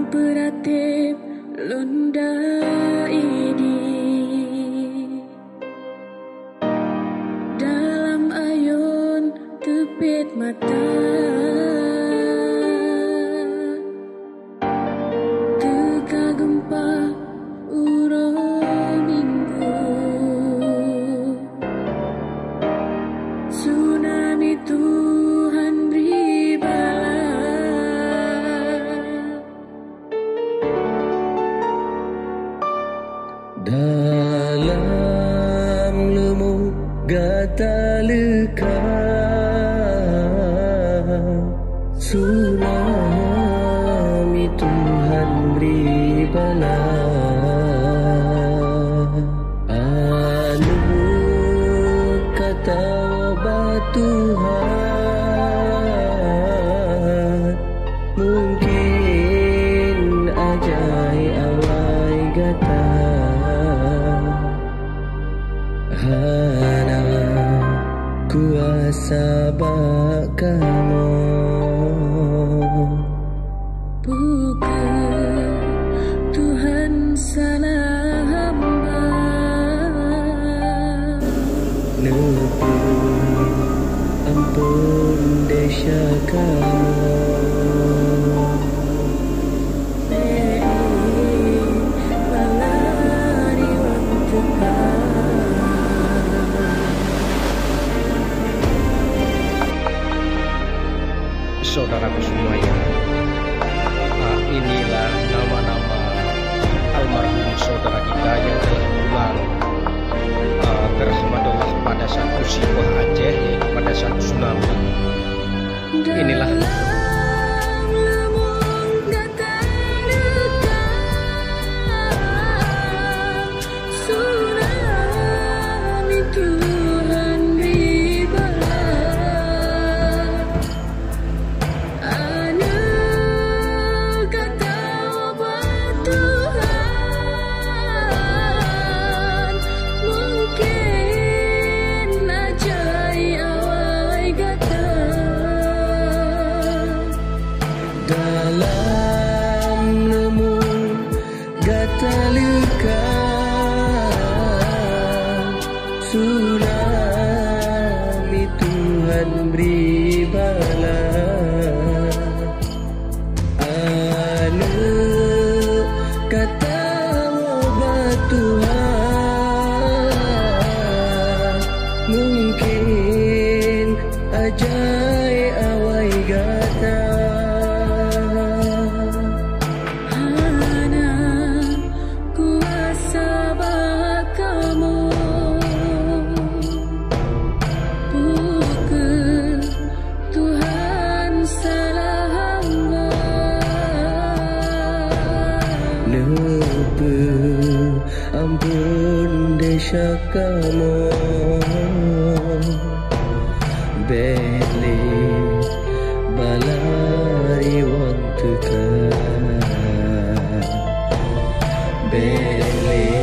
beratip lunda ini dalam ayun tepit mata teka gempa urung minggu tsunami Tuhan beri dalam lemuk gata leka tsunami Tuhan beri bala anu kata obat Tuhan mungkin ajai awai gata hana kuasa bak kamu bukan Tuhan salah hamba nepu ampun desya kamu saudaraku semuanya, inilah nama-nama almarhum saudara kita yang telah pulang ke rahmatullah pada saat musibah Aceh, yaitu pada saat tsunami. Inilah dalam lemu gata luka tsunami Tuhan beri bala anu kata obat Tuhan mungkin ajai awai gata nepu ampun desya kamu beli balari waktu ka beli